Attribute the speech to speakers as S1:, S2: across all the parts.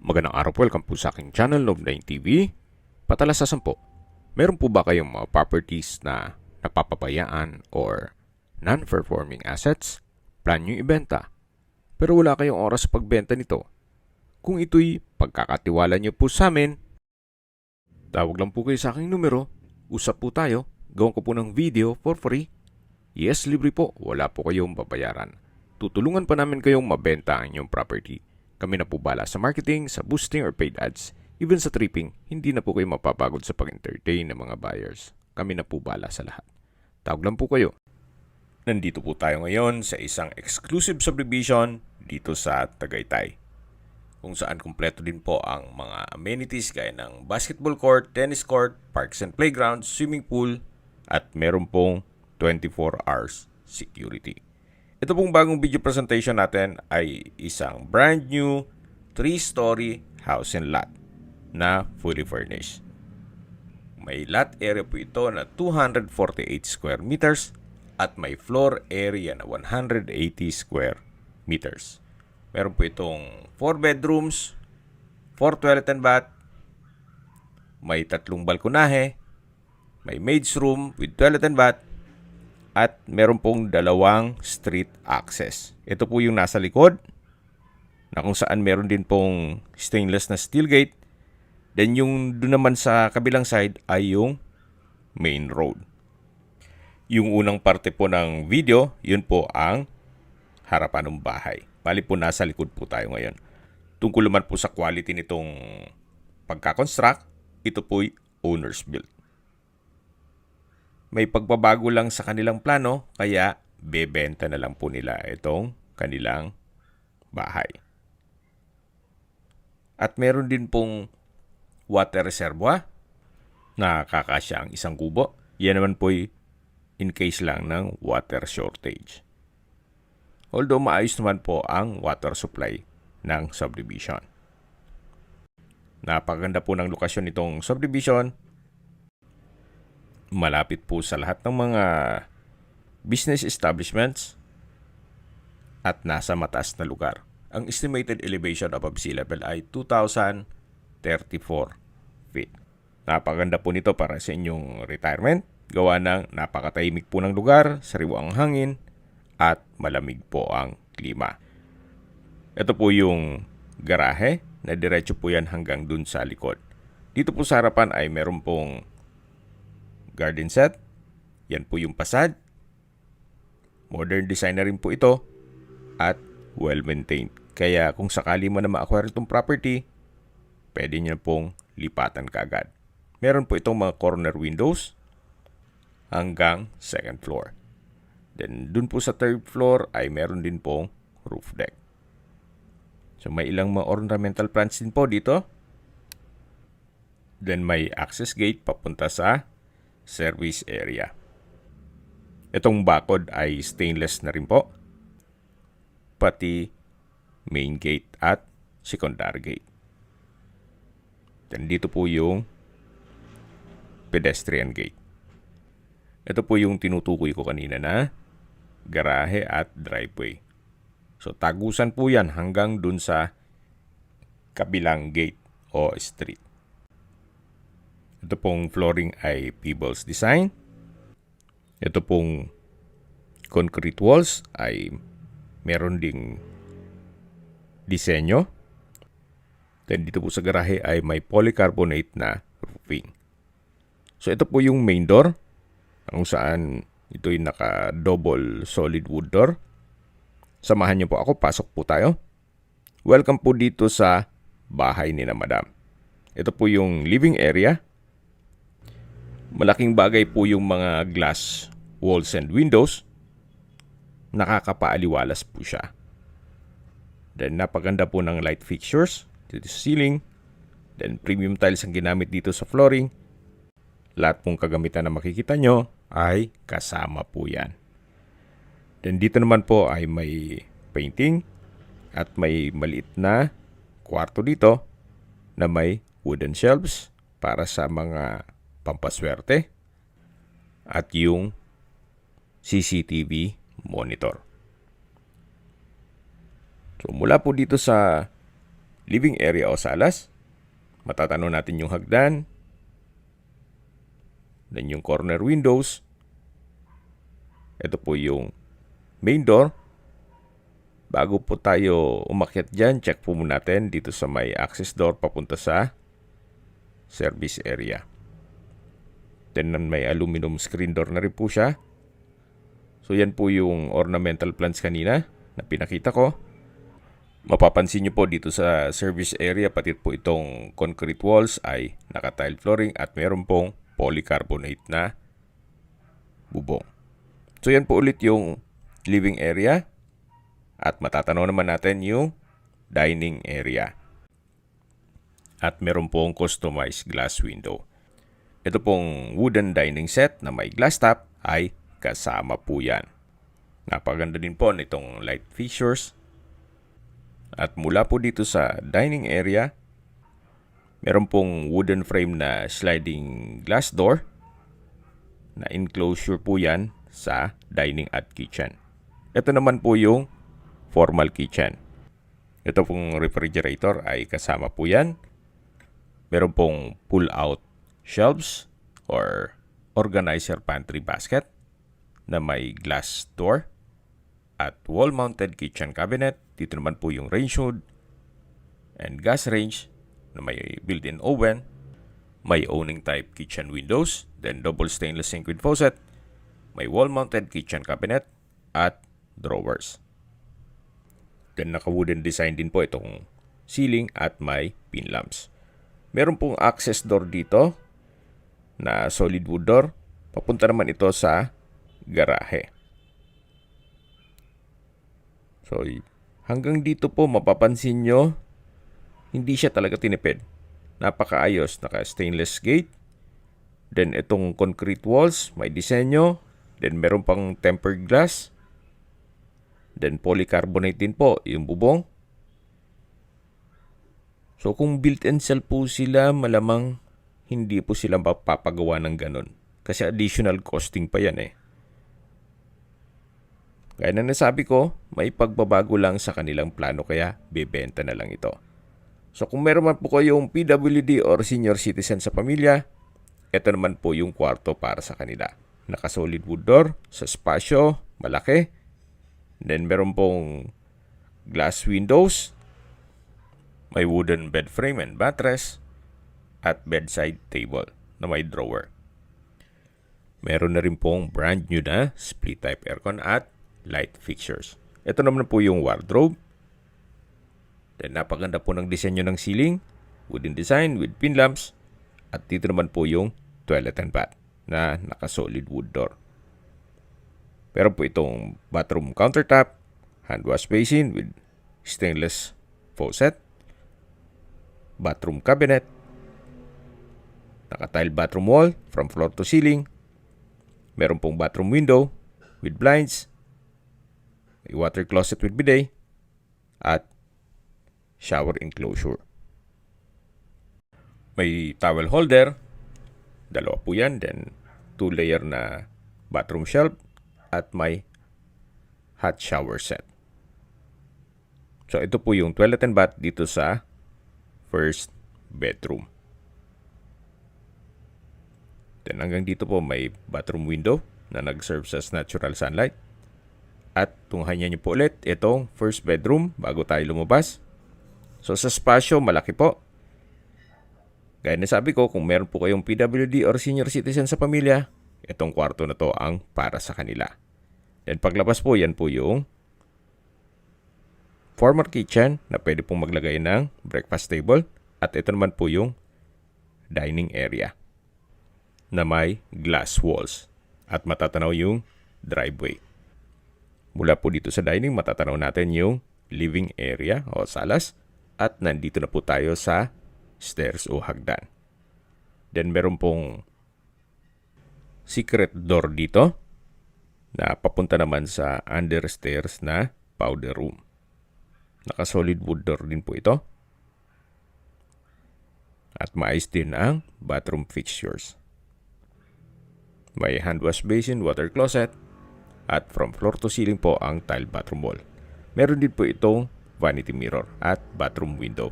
S1: Magandang araw po, welcome po sa aking channel, Love9 TV. Patalasasan po, meron po ba kayong mga properties na napapabayaan or non-performing assets? Plan nyo ibenta, pero wala kayong oras sa pagbenta nito. Kung ito'y pagkakatiwala nyo po sa amin, tawag lang po kayo sa aking numero, usap po tayo, gawin ko po ng video for free. Yes, libre po, wala po kayong babayaran. Tutulungan pa namin kayong mabenta ang inyong property. Kami na po bala sa marketing, sa boosting or paid ads. Even sa tripping, hindi na po kayo mapapagod sa pag-entertain ng mga buyers. Kami na po bala sa lahat. Tawag lang po kayo. Nandito po tayo ngayon sa isang exclusive subdivision dito sa Tagaytay, kung saan kumpleto din po ang mga amenities gaya ng basketball court, tennis court, parks and playgrounds, swimming pool, at meron pong 24 hours security. Ito pong bagong video presentation natin ay isang brand new 3-story house and lot na fully furnished. May lot area po ito na 248 square meters at may floor area na 180 square meters. Meron po itong 4 bedrooms, 4 toilet and bath, may 3 balkonahe, may maid's room with toilet and bath, at meron pong 2 street access. Ito po yung nasa likod, na kung saan meron din pong stainless na steel gate. Then yung doon naman sa kabilang side ay yung main road. Yung unang parte po ng video, yun po ang harapan ng bahay. Bali po nasa likod po tayo ngayon. Tungkol naman po sa quality nitong pagkakonstruct, ito po'y owner's built. May pagbabago lang sa kanilang plano, kaya bebenta na lang po nila itong kanilang bahay. At meron din pong water reservoir na kakasya ang 1 kubo. Yan naman po'y in case lang ng water shortage. Although maayos naman po ang water supply ng subdivision. Napaganda po ng lokasyon nitong subdivision. Malapit po sa lahat ng mga business establishments at nasa mataas na lugar. Ang estimated elevation above sea level ay 2,034 feet. Napaganda po nito para sa inyong retirement. Gawa ng napakatahimik po ng lugar, sariwa ang hangin, at malamig po ang klima. Ito po yung garahe na diretso po yan hanggang dun sa likod. Dito po sa harapan ay meron pong garden set. Yan po yung pasad. Modern design na rin po ito at well-maintained. Kaya kung sakali mo na ma-acquire itong property, pwede nyo pong lipatan kaagad. Meron po itong mga corner windows hanggang 2nd floor. Then dun po sa 3rd floor ay meron din pong roof deck. So may ilang mga ornamental plants din po dito. Then may access gate papunta sa service area. Itong bakod ay stainless na rin po, pati main gate at secondary gate. Then dito po yung pedestrian gate. Ito po yung tinutukoy ko kanina na garahe at driveway. So tagusan po yan hanggang dun sa kabilang gate o street. Ito pong flooring ay Peebles design. Ito pong concrete walls ay meron ding disenyo. Then dito po sa garahe ay may polycarbonate na roofing. So ito po yung main door, kung saan ito'y naka-double solid wood door. Samahan niyo po ako, pasok po tayo. Welcome po dito sa bahay ni na Madam. Ito po yung living area. Malaking bagay po yung mga glass walls and windows. Nakakapaaliwalas po siya. Then napaganda po ng light fixtures dito sa ceiling. Then premium tiles ang ginamit dito sa flooring. Lahat pong kagamitan na makikita nyo ay kasama po yan. Then dito naman po ay may painting at may maliit na kwarto dito na may wooden shelves para sa mga pampaswerte at yung CCTV monitor. So mula po dito sa living area o salas. Matatanaw natin yung hagdan. Then yung corner windows. Ito po yung main door. Bago po tayo umakyat dyan, check po muna natin dito sa may access door papunta sa service area. Then may aluminum screen door na rin po siya. So yan po yung ornamental plants kanina na pinakita ko. Mapapansin nyo po dito sa service area, pati po itong concrete walls ay naka-tile flooring at meron pong polycarbonate na bubong. So yan po ulit yung living area. At matatanaw naman natin yung dining area. At meron pong customized glass window. Ito pong wooden dining set na may glass top ay kasama po yan. Napaganda din po nitong light fixtures. At mula po dito sa dining area, meron pong wooden frame na sliding glass door na enclosure po yan sa dining at kitchen. Ito naman po yung formal kitchen. Ito pong refrigerator ay kasama po yan. Meron pong pull-out shelves or organizer pantry basket na may glass door at wall-mounted kitchen cabinet. Dito naman po yung range hood and gas range na may built-in oven. May owning type kitchen windows, then double stainless sink with faucet. May wall-mounted kitchen cabinet at drawers. Then naka-wooden design din po itong ceiling at may pin lamps. Meron pong access door dito na solid wood door. Papunta naman ito sa garahe. So hanggang dito po mapapansin nyo, hindi siya talaga tinipid. Napakaayos, naka-stainless gate. Then itong concrete walls, may disenyo. Then meron pang tempered glass. Then polycarbonate din po yung bubong. So kung built-in cell po sila, malamang hindi po sila papagawa ng ganun. Kasi additional costing pa yan eh. Gaya na nasabi ko, may pagbabago lang sa kanilang plano kaya bebenta na lang ito. So kung meron man po kayong PWD or senior citizen sa pamilya, ito naman po yung kwarto para sa kanila. Naka-solid wood door, sa spasyo, malaki. Then meron pong glass windows, may wooden bed frame and buttress, at bedside table na may drawer. Meron na rin pong brand new na split type aircon at light fixtures. Ito naman po yung wardrobe. Then napaganda po ng disenyo ng ceiling, wooden design with pin lamps, at dito naman po yung toilet and bath na naka-solid wood door. Pero po itong bathroom countertop, hand wash basin with stainless faucet, bathroom cabinet, naka-tile bathroom wall from floor to ceiling, meron pong bathroom window with blinds, a water closet with bidet, at shower enclosure. May towel holder, dalawa po yan, then 2-layer na bathroom shelf, at may hot shower set. So ito po yung toilet and bath dito sa first bedroom. Then hanggang dito po may bathroom window na nag-serve as natural sunlight. At tunghayan niyo po ulit itong first bedroom bago tayo lumabas. So sa spasyo, malaki po. Gaya na sabi ko, kung meron po kayong PWD or senior citizen sa pamilya, itong kwarto na to ang para sa kanila. Then paglabas po, yan po yung former kitchen na pwede pong maglagay ng breakfast table. At ito naman po yung dining area na may glass walls at matatanaw yung driveway. Mula po dito sa dining, matatanaw natin yung living area o salas at nandito na po tayo sa stairs o hagdan. Then meron pong secret door dito na papunta naman sa understairs na powder room. Naka-solid wood door din po ito. At maayos din ang bathroom fixtures. May hand wash basin, water closet, at from floor to ceiling po ang tile bathroom wall. Meron din po itong vanity mirror at bathroom window.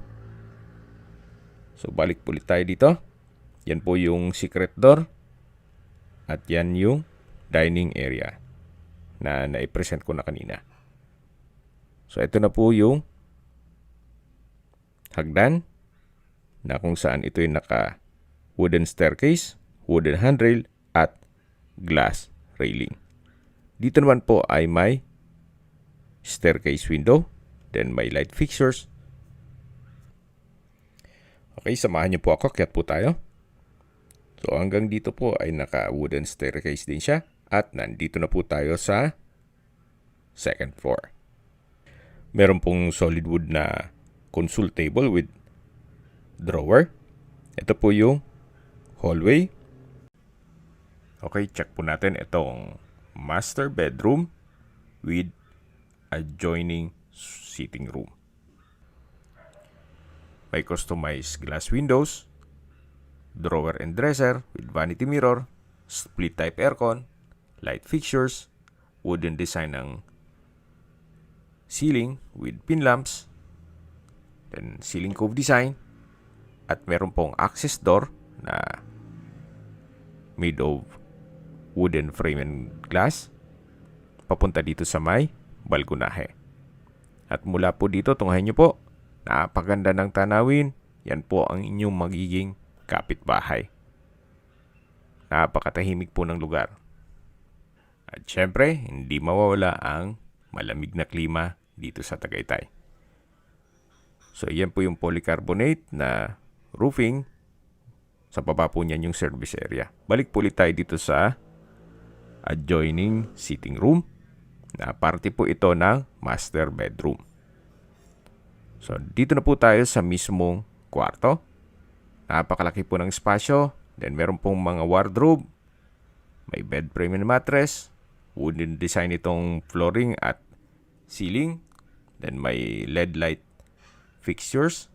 S1: So, balik po ulit tayo dito. Yan po yung secret door. At yan yung dining area na nai-present ko na kanina. So, ito na po yung hagdan na kung saan ito yung naka wooden staircase, wooden handrail, at glass railing. Dito naman po ay may staircase window, then may light fixtures. Okay, samahan niyo po ako, akyat po tayo. So hanggang dito po ay naka wooden staircase din siya at nandito na po tayo sa second floor. Meron pong solid wood na console table with drawer. Ito po yung hallway. Okay, check po natin itong master bedroom with adjoining sitting room. May customized glass windows, drawer and dresser with vanity mirror, split type aircon, light fixtures, wooden design ng ceiling with pin lamps, then ceiling cove design, at meron pong access door na made of wooden frame and glass papunta dito sa may balkonahe. At mula po dito, tunghayin nyo po, napaganda ng tanawin. Yan po ang inyong magiging kapitbahay. Napakatahimik po ng lugar. At syempre, hindi mawawala ang malamig na klima dito sa Tagaytay. So, yan po yung polycarbonate na roofing. Sa baba po niyan yung service area. Balik po ulit tayo dito sa adjoining sitting room na parte po ito ng master bedroom. So, dito na po tayo sa mismong kwarto. Napakalaki po ng espasyo. Then, meron pong mga wardrobe. May bed frame and mattress. Wooden design itong flooring at ceiling. Then, may LED light fixtures.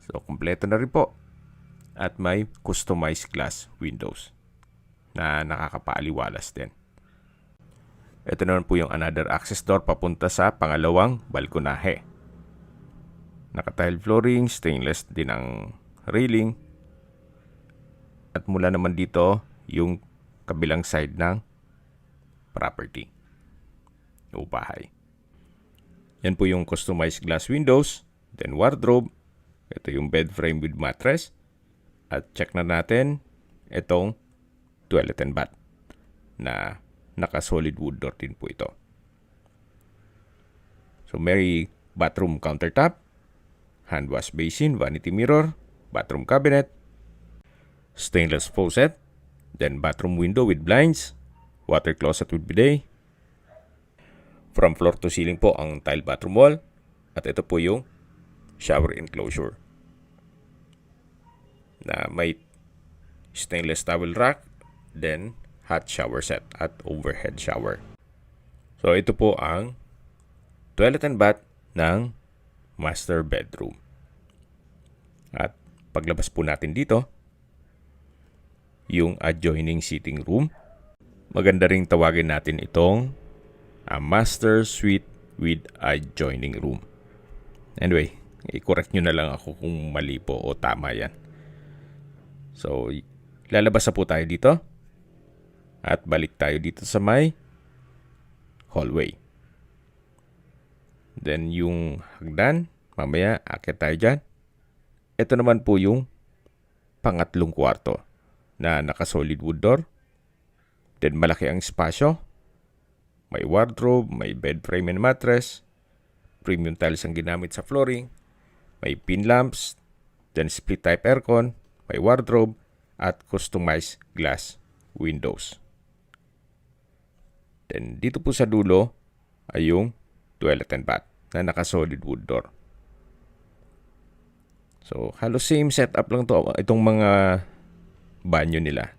S1: So, kompleto na rin po. At may customized glass windows na nakakapaaliwalas din. Ito naman po yung another access door papunta sa pangalawang balkonahe. Naka-tile flooring, stainless din ang railing. At mula naman dito yung kabilang side ng property o bahay. Yan po yung customized glass windows, then wardrobe. Ito yung bed frame with mattress. At check na natin itong toilet and bath na naka-solid wood door din po ito. So, may bathroom countertop, hand wash basin, vanity mirror, bathroom cabinet, stainless faucet, then bathroom window with blinds, water closet with bidet. From floor to ceiling po ang tile bathroom wall. At ito po yung shower enclosure na may stainless towel rack, then hot shower set at overhead shower. So, ito po ang toilet and bath ng master bedroom. At paglabas po natin dito, yung adjoining sitting room. Maganda ring tawagin natin itong master suite with adjoining room. Anyway, i-correct nyo na lang ako kung mali po o tama yan. So, lalabas na po tayo dito. At balik tayo dito sa may hallway. Then, yung hagdan, mamaya, akit tayo dyan. Ito naman po yung pangatlong kwarto na naka-solid wood door. Then, malaki ang espasyo. May wardrobe, may bed frame and mattress. Premium tiles ang ginamit sa flooring. May pin lamps. Then, split type aircon. May wardrobe at customized glass windows. Then, dito po sa dulo ay yung toilet and bath na naka-solid wood door. So, halos same setup lang to. Itong mga banyo nila.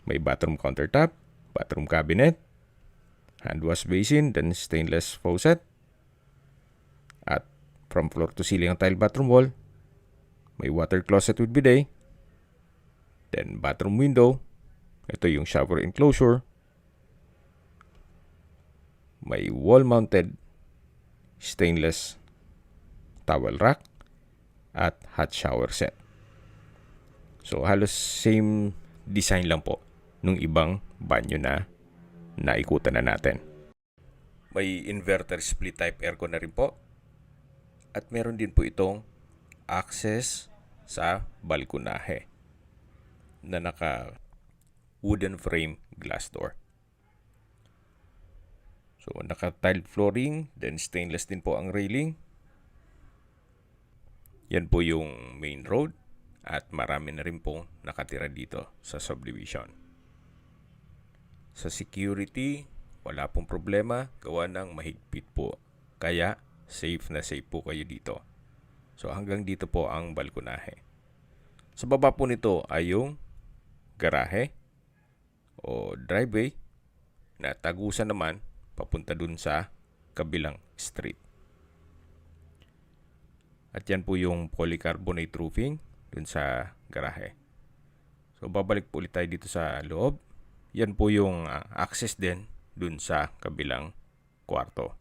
S1: May bathroom countertop, bathroom cabinet, hand wash basin, then stainless faucet. At from floor to ceiling ang tile bathroom wall. May water closet with bidet. Then, bathroom window. Ito yung shower enclosure. May wall-mounted stainless towel rack. at hot shower set. So halos same design lang po nung ibang banyo na naikutan na natin. May inverter split type aircon na rin po. At meron din po itong access sa balkonahe na naka wooden frame glass door. So naka tiled flooring, then stainless din po ang railing. Yan po yung main road at marami na rin po nakatira dito sa subdivision. Sa security, wala pong problema, gawa ng mahigpit po. Kaya safe na safe po kayo dito. So hanggang dito po ang balkonahe. Sa baba po nito ay yung garahe o driveway na tagusan naman papunta dun sa kabilang street. At yan po yung polycarbonate roofing dun sa garahe. So babalik po ulit tayo dito sa loob. Yan po yung access din dun sa kabilang kwarto.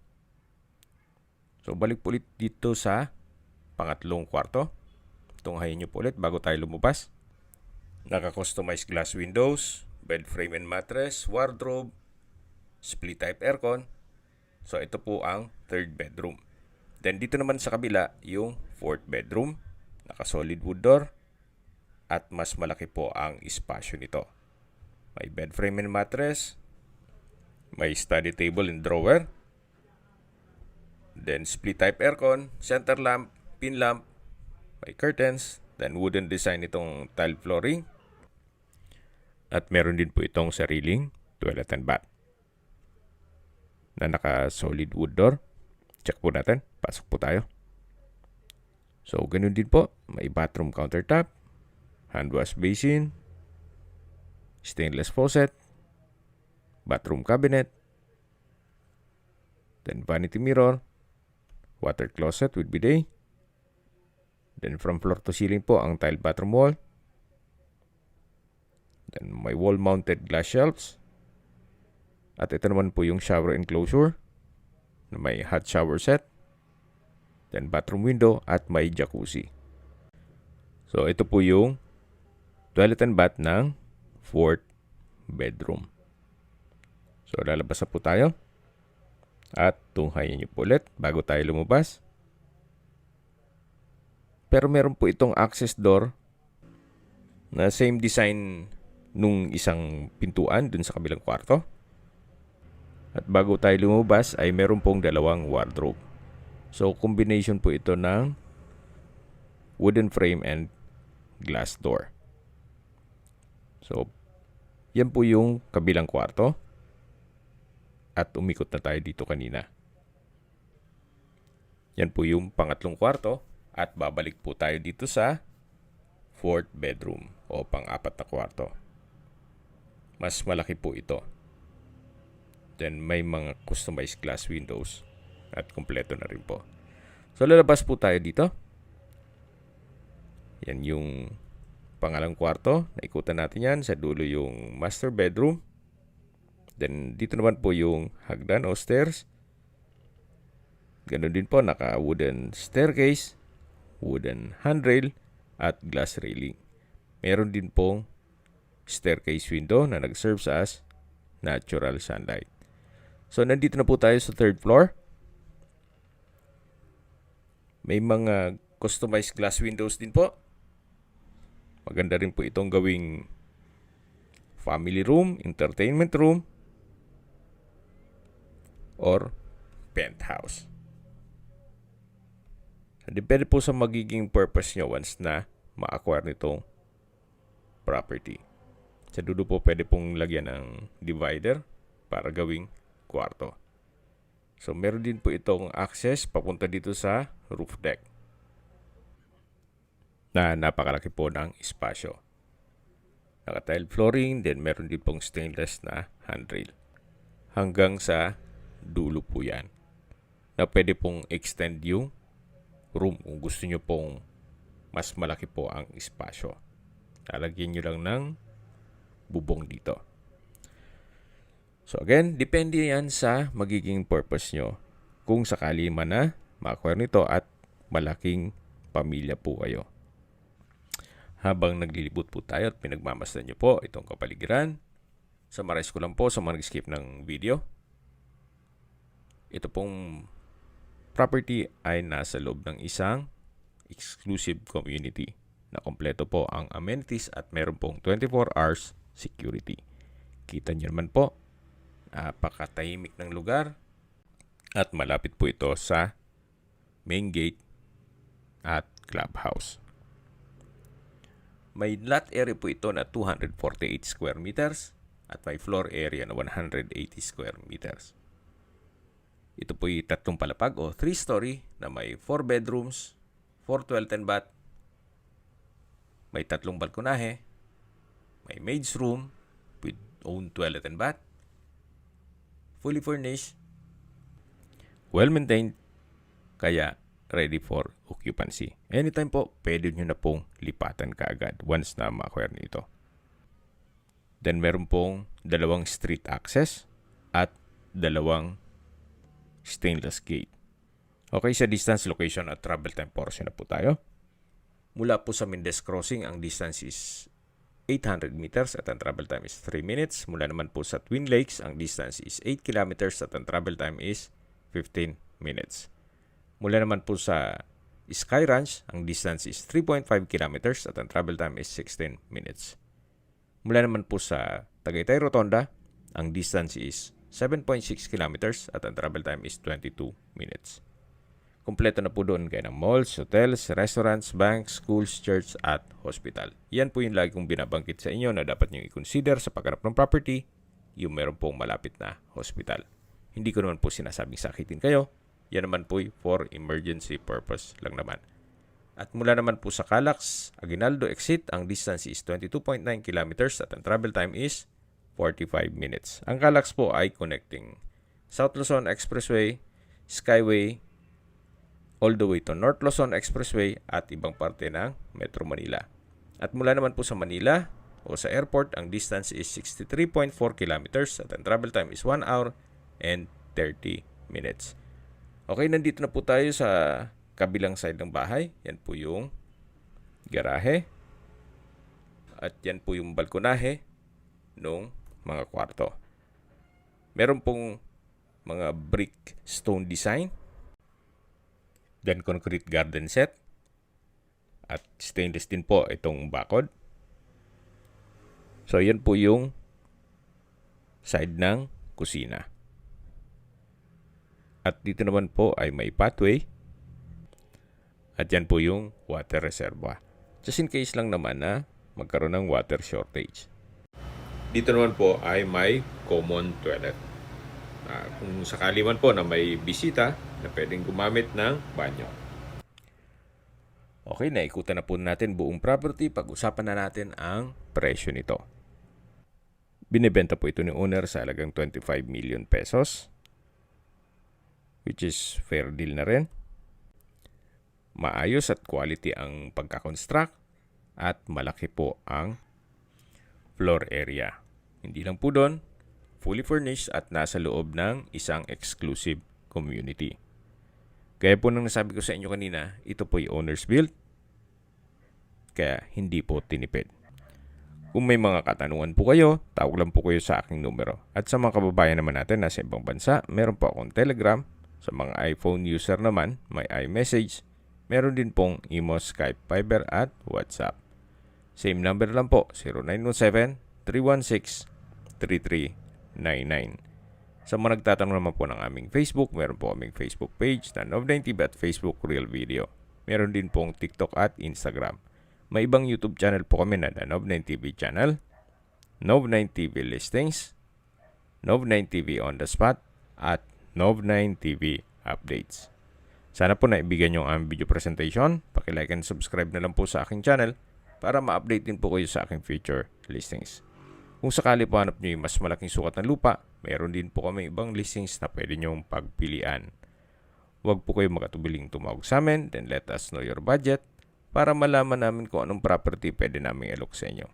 S1: So balik po ulit dito sa pangatlong kwarto. Tunghayin nyo po ulit bago tayo lumabas. Naka-customized glass windows, bed frame and mattress, wardrobe, split type aircon. So ito po ang third bedroom. Then dito naman sa kabila yung fourth bedroom. Naka-solid wood door at mas malaki po ang espasyo nito. May bed frame and mattress, may study table and drawer, then split type aircon, center lamp, pin lamp, may curtains, then wooden design itong tile flooring, at meron din po itong sariling toilet and bath na naka solid wood door. Check po natin, pasok po tayo. So ganun din po, may bathroom countertop, hand wash basin, stainless faucet, bathroom cabinet, then vanity mirror, water closet with bidet. Then from floor to ceiling po ang tile bathroom wall. Then may wall-mounted glass shelves. At ito naman po yung shower enclosure na may hot shower set. Then bathroom window at may jacuzzi. So ito po yung toilet and bath ng fourth bedroom. So lalabas na po tayo. At tunghayin niyo po ulit bago tayo lumabas. Pero meron po itong access door na same design nung isang pintuan dun sa kabilang kwarto. At bago tayo lumabas ay meron pong dalawang wardrobe. So combination po ito ng wooden frame and glass door. So yan po yung kabilang kwarto. At umikot na tayo dito kanina. Yan po yung pangatlong kwarto. At babalik po tayo dito sa fourth bedroom o pang-apat na kwarto. Mas malaki po ito. Then may mga customized glass windows. At kompleto na rin po. So lalabas po tayo dito. Yan yung pangalang kwarto. Naikutan natin yan. Sa dulo yung master bedroom. Then dito naman po yung hagdan o stairs. Ganun din po, naka wooden staircase, wooden handrail at glass railing. Meron din pong staircase window na nag-serve as natural sunlight. So nandito na po tayo sa third floor. May mga customized glass windows din po. Maganda rin po itong gawing family room, entertainment room, or penthouse. Depende po sa magiging purpose nyo once na ma-acquire nitong property. Sa dulo po pwede pong lagyan ng divider para gawing kwarto. So meron din po itong access papunta dito sa roof deck na napakalaki po ng espasyo. Naka-tile flooring, then meron din pong stainless na handrail. Hanggang sa dulo po yan. Na pwede pong extend yung room kung gusto nyo pong mas malaki po ang espasyo. Lalagyan nyo lang ng bubong dito. So again, depende yan sa magiging purpose nyo. Kung sakali man na ma-acquire nito at malaking pamilya po kayo. Habang naglilibot po tayo at pinagmamasdan nyo po itong kapaligiran, summarize ko lang po sa mga nag-skip ng video. Ito pong property ay nasa loob ng isang exclusive community na kompleto po ang amenities at meron pong 24 hours security. Kita nyo naman po, napakatahimik ng lugar at malapit po ito sa main gate at clubhouse. May lot area po ito na 248 square meters at may floor area na 180 square meters. Ito po ay tatlong palapag o 3-story na may 4 bedrooms, 4 toilet and bath, may tatlong balkonahe, may maid's room with own toilet and bath, fully furnished, well-maintained, kaya ready for occupancy. Anytime po, pwede nyo na pong lipatan kaagad once na ma-acquire nito. Then meron pong 2 street access at 2 stainless gate. Okay, sa distance, location at travel time portion na po tayo. Mula po sa Mendez Crossing, ang distance is 800 meters at ang travel time is 3 minutes. Mula naman po sa Twin Lakes, ang distance is 8 kilometers at ang travel time is 15 minutes. Mula naman po sa Sky Ranch, ang distance is 3.5 kilometers at ang travel time is 16 minutes. Mula naman po sa Tagaytay Rotonda, ang distance is 7.6 kilometers at ang travel time is 22 minutes. Kompleto na po doon kayo ng malls, hotels, restaurants, banks, schools, church at hospital. Yan po yung lagi kong binabangkit sa inyo na dapat nyo i-consider sa paghanap ng property, yung meron pong malapit na hospital. Hindi ko naman po sinasabing sakitin kayo. Yan naman po for emergency purpose lang naman. At mula naman po sa Calax, Aguinaldo exit, ang distance is 22.9 kilometers at ang travel time is 45 minutes. Ang Calax po ay connecting South Luzon Expressway, Skyway, all the way to North Luzon Expressway at ibang parte ng Metro Manila. At mula naman po sa Manila o sa airport, ang distance is 63.4 kilometers at ang travel time is 1 hour and 30 minutes. Okay, nandito na po tayo sa kabilang side ng bahay. Yan po yung garahe. At yan po yung balkonahe ng mga kwarto. Meron pong mga brick stone design. Then concrete garden set. At stainless din po itong bakod. So yan po yung side ng kusina. At dito naman po ay may pathway. At yan po yung water reservoir. Just in case lang naman na magkaroon ng water shortage. Dito naman po ay may common toilet. Kung sakali man po na may bisita na pwedeng gumamit ng banyo. Okay, naikutan na po natin buong property. Pag-usapan na natin ang presyo nito. Binibenta po ito ni owner sa halagang 25 million pesos. Which is fair deal na rin. Maayos at quality ang pagkakonstruct at malaki po ang floor area. Hindi lang po doon, fully furnished at nasa loob ng isang exclusive community. Kaya po nang nasabi ko sa inyo kanina, ito po yung owner's built. Kaya hindi po tinipid. Kung may mga katanungan po kayo, tawag lang po kayo sa aking numero. At sa mga kababayan naman natin nasa ibang bansa, meron po akong Telegram. Sa mga iPhone user naman, may iMessage. Meron din pong Imo, Skype, Viber at WhatsApp. Same number lang po, 0917-316-3399. Sa mga nagtatanong naman po ng aming Facebook, meron po aming Facebook page na Nov9TV at Facebook Real Video. Meron din pong TikTok at Instagram. May ibang YouTube channel po kami na Nov9TV channel, Nov9TV Listings, Nov9TV On The Spot, at Nov9TV Updates. Sana po naibigyan nyo ang video presentation. Paki-like and subscribe na lang po sa aking channel para ma-update din po kayo sa aking future listings. Kung sakali po hanap nyo yung mas malaking sukat ng lupa, mayroon din po kami ibang listings na pwede nyong pagpilian. Huwag po kayo makatubiling tumawag sa amin, then let us know your budget para malaman namin kung anong property pwede namin i-alok sa inyo.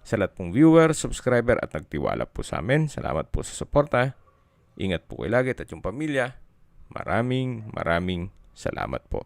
S1: Sa lahat pong viewer, subscriber at nagtiwala po sa amin, salamat po sa suporta. Ingat po kayo lagi at yung pamilya. Maraming salamat po.